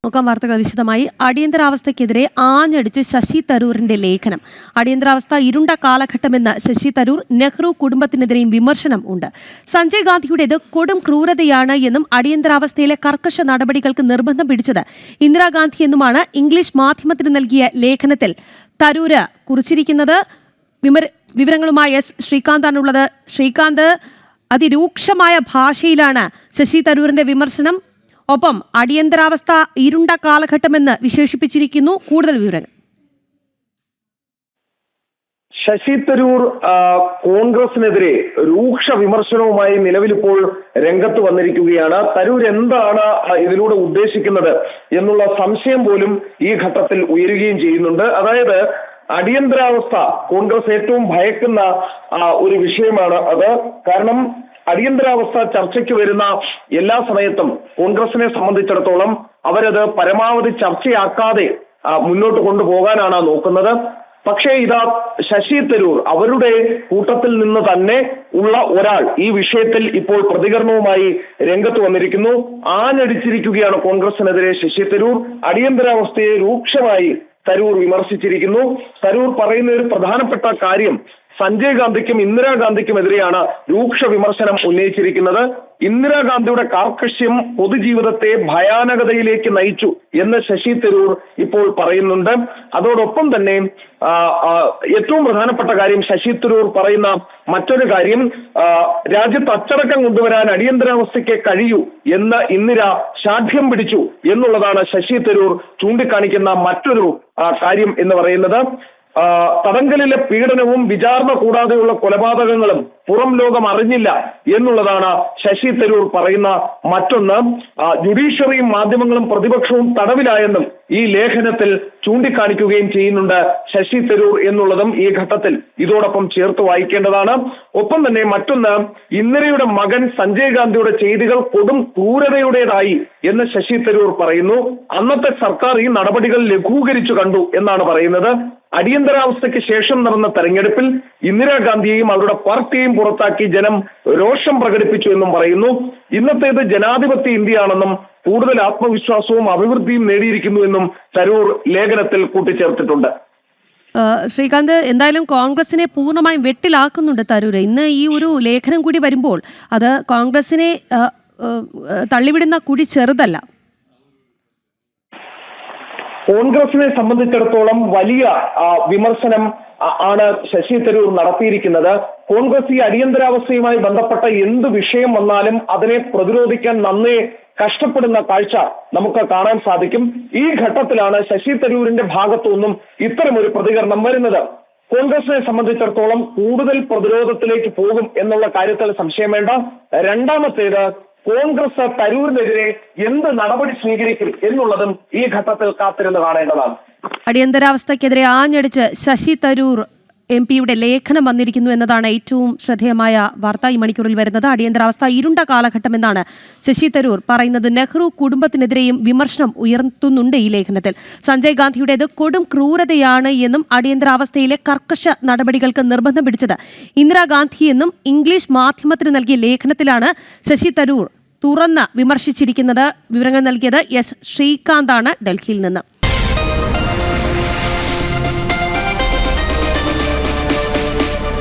നോക്കാം വാർത്തകൾ വിശദമായി. അടിയന്തരാവസ്ഥയ്ക്കെതിരെ ആഞ്ഞടിച്ച് ശശി തരൂരിന്റെ ലേഖനം. അടിയന്തരാവസ്ഥ ഇരുണ്ട കാലഘട്ടമെന്ന് ശശി തരൂർ. നെഹ്റു കുടുംബത്തിനെതിരെയും വിമർശനം ഉണ്ട്. സഞ്ജയ് ഗാന്ധിയുടേത് കൊടും ക്രൂരതയാണ് എന്നും അടിയന്തരാവസ്ഥയിലെ കർക്കശ നടപടികൾക്ക് നിർബന്ധം പിടിച്ചത് ഇന്ദിരാഗാന്ധി എന്നുമാണ് ഇംഗ്ലീഷ് മാധ്യമത്തിന് നൽകിയ ലേഖനത്തിൽ തരൂര് കുറിച്ചിരിക്കുന്നത്. വിവരങ്ങളുമായി എസ് ശ്രീകാന്താണുള്ളത്. ശ്രീകാന്ത്, അതിരൂക്ഷമായ ഭാഷയിലാണ് ശശി തരൂരിന്റെ വിമർശനം. ഒപ്പം അടിയന്തരാവസ്ഥ ഇരുണ്ട കാലഘട്ടമെന്ന് വിശേഷിപ്പിച്ചിരിക്കുന്നു. കൂടുതൽ വിവരങ്ങൾ. ശശി തരൂർ കോൺഗ്രസിനെതിരെ രൂക്ഷ വിമർശനവുമായി നിലവിലിപ്പോൾ രംഗത്ത് വന്നിരിക്കുകയാണ്. തരൂർ എന്താണ് ഇതിലൂടെ ഉദ്ദേശിക്കുന്നത് എന്നുള്ള സംശയം പോലും ഈ ഘട്ടത്തിൽ ഉയരുകയും ചെയ്യുന്നുണ്ട്. അതായത് അടിയന്തരാവസ്ഥ കോൺഗ്രസ് ഏറ്റവും ഭയക്കുന്ന ഒരു വിഷയമാണ് അത്. കാരണം അടിയന്തരാവസ്ഥ ചർച്ചയ്ക്ക് വരുന്ന എല്ലാ സമയത്തും കോൺഗ്രസിനെ സംബന്ധിച്ചിടത്തോളം അവരത് പരമാവധി ചർച്ചയാക്കാതെ മുന്നോട്ട് കൊണ്ടുപോകാനാണ് നോക്കുന്നത്. പക്ഷേ ഇതാ ശശി തരൂർ അവരുടെ കൂട്ടത്തിൽ നിന്ന് തന്നെ ഉള്ള ഒരാൾ ഈ വിഷയത്തിൽ ഇപ്പോൾ പ്രതികരണവുമായി രംഗത്ത് വന്നിരിക്കുന്നു. ആഞ്ഞടിച്ചിരിക്കുകയാണ് കോൺഗ്രസിനെതിരെ ശശി തരൂർ. അടിയന്തരാവസ്ഥയെ രൂക്ഷമായി തരൂർ വിമർശിച്ചിരിക്കുന്നു. തരൂർ പറയുന്ന ഒരു പ്രധാനപ്പെട്ട കാര്യം സഞ്ജയ് ഗാന്ധിക്കും ഇന്ദിരാഗാന്ധിക്കുമെതിരെയാണ് രൂക്ഷ വിമർശനം ഉന്നയിച്ചിരിക്കുന്നത്. ഇന്ദിരാഗാന്ധിയുടെ കാർക്കശ്യം പൊതുജീവിതത്തെ ഭയാനകതയിലേക്ക് നയിച്ചു എന്ന് ശശി തരൂർ ഇപ്പോൾ പറയുന്നുണ്ട്. അതോടൊപ്പം തന്നെ ഏറ്റവും പ്രധാനപ്പെട്ട കാര്യം ശശി തരൂർ പറയുന്ന മറ്റൊരു കാര്യം, രാജ്യത്ത് അച്ചടക്കം കൊണ്ടുവരാൻ അടിയന്തരാവസ്ഥയ്ക്ക് കഴിയൂ എന്ന് ഇന്ദിര ശാഠ്യം പിടിച്ചു എന്നുള്ളതാണ് ശശി തരൂർ ചൂണ്ടിക്കാണിക്കുന്ന മറ്റൊരു കാര്യം എന്ന് പറയുന്നത്. തടങ്കലിലെ പീഡനവും വിചാരണ കൂടാതെയുള്ള കൊലപാതകങ്ങളും പുറം ലോകം അറിഞ്ഞില്ല എന്നുള്ളതാണ് ശശി തരൂർ പറയുന്ന മറ്റൊന്ന്. ജുഡീഷ്യറിയും മാധ്യമങ്ങളും പ്രതിപക്ഷവും തടവിലായെന്നും ഈ ലേഖനത്തിൽ ചൂണ്ടിക്കാണിക്കുകയും ചെയ്യുന്നുണ്ട് ശശി തരൂർ എന്നുള്ളതും ഈ ഘട്ടത്തിൽ ഇതോടൊപ്പം ചേർത്ത് വായിക്കേണ്ടതാണ്. ഒപ്പം തന്നെ മറ്റൊന്ന്, ഇന്ദിരയുടെ മകൻ സഞ്ജയ് ഗാന്ധിയുടെ ചെയ്തികൾ കൊടും ക്രൂരതയുടേതായി എന്ന് ശശി തരൂർ പറയുന്നു. അന്നത്തെ സർക്കാർ ഈ നടപടികൾ ലഘൂകരിച്ചു കണ്ടു എന്നാണ് പറയുന്നത്. അടിയന്തരാവസ്ഥയ്ക്ക് ശേഷം നടന്ന തെരഞ്ഞെടുപ്പിൽ ഇന്ദിരാഗാന്ധിയെയും അവരുടെ പാർട്ടിയെയും പുറത്താക്കി ജനം രോഷം പ്രകടിപ്പിച്ചു എന്നും പറയുന്നു. ഇന്നത്തേത് ജനാധിപത്യ ഇന്ത്യയാണെന്നും കൂടുതൽ ആത്മവിശ്വാസവും അഭിവൃദ്ധിയും നേടിയിരിക്കുന്നു എന്നും തരൂർ ലേഖനത്തിൽ കൂട്ടിച്ചേർത്തിട്ടുണ്ട്. ശ്രീകാന്ത്, എന്തായാലും കോൺഗ്രസിനെ പൂർണ്ണമായും വെട്ടിലാക്കുന്നുണ്ട് തരൂർ. ഇന്ന് ഈ ഒരു ലേഖനം കൂടി വരുമ്പോൾ അത് കോൺഗ്രസിനെ തള്ളിവിടുന്ന കൂടി ചെറുതല്ല. കോൺഗ്രസിനെ സംബന്ധിച്ചിടത്തോളം വലിയ വിമർശനം ആണ് ശശി തരൂർ നടത്തിയിരിക്കുന്നത്. കോൺഗ്രസ് ഈ അടിയന്തരാവസ്ഥയുമായി ബന്ധപ്പെട്ട എന്ത് വിഷയം വന്നാലും അതിനെ പ്രതിരോധിക്കാൻ നന്നേ കഷ്ടപ്പെടുന്ന കാഴ്ച നമുക്ക് കാണാൻ സാധിക്കും. ഈ ഘട്ടത്തിലാണ് ശശി തരൂരിന്റെ ഭാഗത്തുനിന്നും ഇത്തരമൊരു പ്രതികരണം വരുന്നത്. കോൺഗ്രസിനെ സംബന്ധിച്ചിടത്തോളം കൂടുതൽ പ്രതിരോധത്തിലേക്ക് പോകും എന്നുള്ള കാര്യത്തിൽ സംശയം വേണ്ട. രണ്ടാമത്തേത്, കോൺഗ്രസ് തരൂരിനെതിരെ എന്ത് നടപടി സ്വീകരിക്കും എന്നുള്ളതും ഈ ഘട്ടത്തിൽ കാത്തിരുന്ന് കാണേണ്ടതാണ്. അടിയന്തരാവസ്ഥക്കെതിരെ ആഞ്ഞടിച്ച് ശശി തരൂർ MP-യുടെ ലേഖനം വന്നിരിക്കുന്നു എന്നതാണ് ഏറ്റവും ശ്രദ്ധേയമായ വാർത്ത ഈ മണിക്കൂറിൽ വരുന്നത്. അടിയന്തരാവസ്ഥ ഇരുണ്ട കാലഘട്ടമെന്നാണ് ശശി തരൂർ പറയുന്നത്. നെഹ്റു കുടുംബത്തിനെതിരെയും വിമർശനം ഉയർത്തുന്നുണ്ട് ഈ ലേഖനത്തിൽ. സഞ്ജയ് ഗാന്ധിയുടേത് കൊടും ക്രൂരതയാണ് എന്നും അടിയന്തരാവസ്ഥയിലെ കർക്കശ നടപടികൾക്ക് നിർബന്ധം പിടിച്ചത് ഇന്ദിരാഗാന്ധി എന്നും ഇംഗ്ലീഷ് മാധ്യമത്തിന് നൽകിയ ലേഖനത്തിലാണ് ശശി തരൂർ തുറന്ന് വിമർശിച്ചിരിക്കുന്നത്. വിവരങ്ങൾ നൽകിയത് എസ് ശ്രീകാന്താണ് ഡൽഹിയിൽ നിന്ന്.